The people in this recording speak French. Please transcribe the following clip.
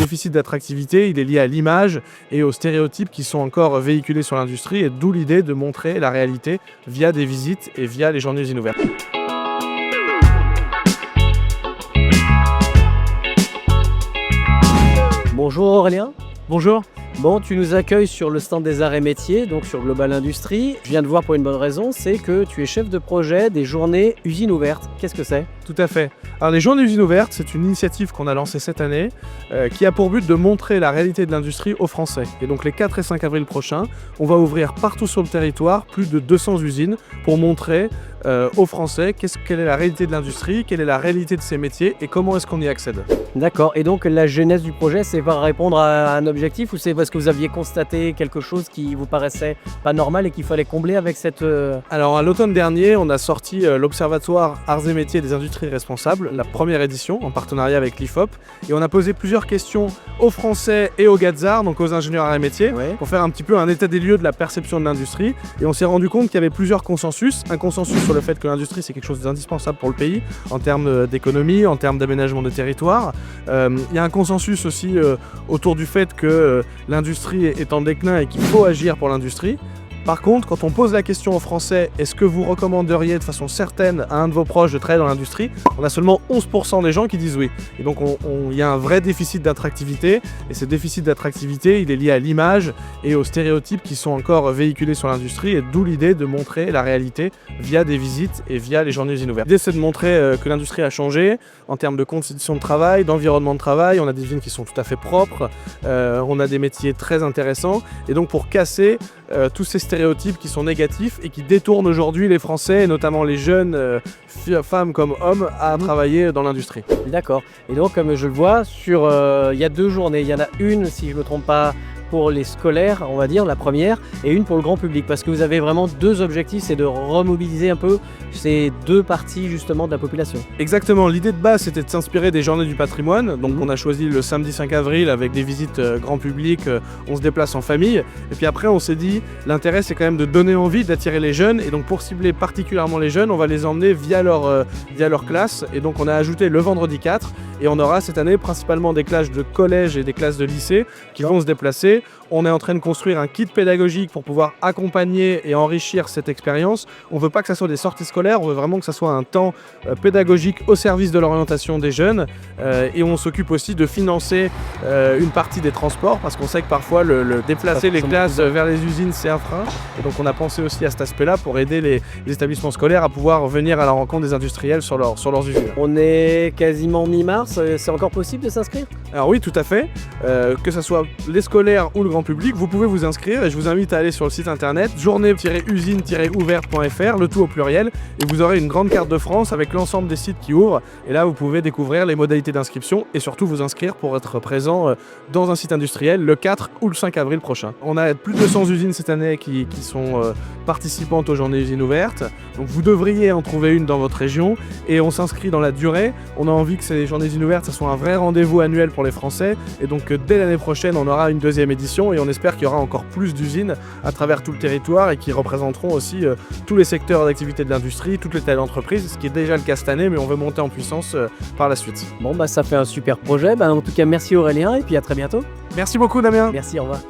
déficit d'attractivité, il est lié à l'image et aux stéréotypes qui sont encore véhiculés sur l'industrie, et d'où l'idée de montrer la réalité via des visites et via les journées usines ouvertes. Bonjour Aurélien. Bonjour. Bon, tu nous accueilles sur le stand des arts et métiers, donc sur Global Industrie. Je viens de voir pour une bonne raison, c'est que tu es chef de projet des journées usines ouvertes. Qu'est-ce que c'est? Tout à fait. Alors les journées usines ouvertes, c'est une initiative qu'on a lancée cette année qui a pour but de montrer la réalité de l'industrie aux Français. Et donc les 4 et 5 avril prochains, on va ouvrir partout sur le territoire plus de 200 usines pour montrer aux Français quelle est la réalité de l'industrie, quelle est la réalité de ces métiers et comment est-ce qu'on y accède. D'accord, et donc la genèse du projet, c'est pour répondre à un objectif ou c'est parce que vous aviez constaté quelque chose qui vous paraissait pas normal et qu'il fallait combler avec cette... Alors à l'automne dernier, on a sorti l'Observatoire Arts et Métiers des Industries Responsables, la première édition en partenariat avec l'IFOP, et on a posé plusieurs questions aux Français et aux Gazards, donc aux ingénieurs arts et métiers, pour faire un petit peu un état des lieux de la perception de l'industrie, et on s'est rendu compte qu'il y avait plusieurs consensus, un consensus sur le fait que l'industrie c'est quelque chose d'indispensable pour le pays, en termes d'économie, en termes d'aménagement de territoire. Il y a un consensus aussi autour du fait que l'industrie est en déclin et qu'il faut agir pour l'industrie. Par contre, quand on pose la question aux Français, est-ce que vous recommanderiez de façon certaine à un de vos proches de travailler dans l'industrie, on a seulement 11% des gens qui disent oui. Et donc il y a un vrai déficit d'attractivité, et ce déficit d'attractivité, il est lié à l'image et aux stéréotypes qui sont encore véhiculés sur l'industrie, et d'où l'idée de montrer la réalité via des visites et via les journées usines ouvertes. L'idée c'est de montrer que l'industrie a changé en termes de conditions de travail, d'environnement de travail, on a des usines qui sont tout à fait propres, on a des métiers très intéressants, et donc pour casser tous ces stéréotypes qui sont négatifs et qui détournent aujourd'hui les Français, et notamment les jeunes femmes comme hommes, à travailler dans l'industrie. D'accord, et donc comme je le vois, il y a 2 journées, il y en a une, si je ne me trompe pas, pour les scolaires, on va dire, la première, et une pour le grand public, parce que vous avez vraiment 2 objectifs, c'est de remobiliser un peu ces 2 parties justement de la population. Exactement, l'idée de base c'était de s'inspirer des journées du patrimoine, donc on a choisi le samedi 5 avril avec des visites grand public, on se déplace en famille, et puis après on s'est dit, l'intérêt c'est quand même de donner envie, d'attirer les jeunes, et donc pour cibler particulièrement les jeunes, on va les emmener via leur classe, et donc on a ajouté le vendredi 4, et on aura cette année principalement des classes de collège et des classes de lycée qui vont se déplacer. On est en train de construire un kit pédagogique pour pouvoir accompagner et enrichir cette expérience. On ne veut pas que ça soit des sorties scolaires, on veut vraiment que ça soit un temps pédagogique au service de l'orientation des jeunes. Et on s'occupe aussi de financer une partie des transports, parce qu'on sait que parfois le déplacer les classes vers les usines c'est un frein. Et donc on a pensé aussi à cet aspect-là pour aider les établissements scolaires à pouvoir venir à la rencontre des industriels sur leurs usines. On est quasiment mi-mars, c'est encore possible de s'inscrire? Alors oui, tout à fait. Que ce soit les scolaires ou le grand public, vous pouvez vous inscrire, et je vous invite à aller sur le site internet journée-usine-ouverte.fr, le tout au pluriel, et vous aurez une grande carte de France avec l'ensemble des sites qui ouvrent, et là vous pouvez découvrir les modalités d'inscription et surtout vous inscrire pour être présent dans un site industriel le 4 ou le 5 avril prochain. On a plus de 200 usines cette année qui sont participantes aux journées usines ouvertes, donc vous devriez en trouver une dans votre région, et on s'inscrit dans la durée. On a envie que ces journées usines ouvertes ça soit un vrai rendez-vous annuel pour les Français, et donc dès l'année prochaine on aura une 2e édition, et on espère qu'il y aura encore plus d'usines à travers tout le territoire, et qui représenteront aussi tous les secteurs d'activité de l'industrie, toutes les tailles d'entreprise, ce qui est déjà le cas cette année, mais on veut monter en puissance par la suite. Bon, ça fait un super projet. En tout cas, merci Aurélien, et puis à très bientôt. Merci beaucoup Damien. Merci, au revoir.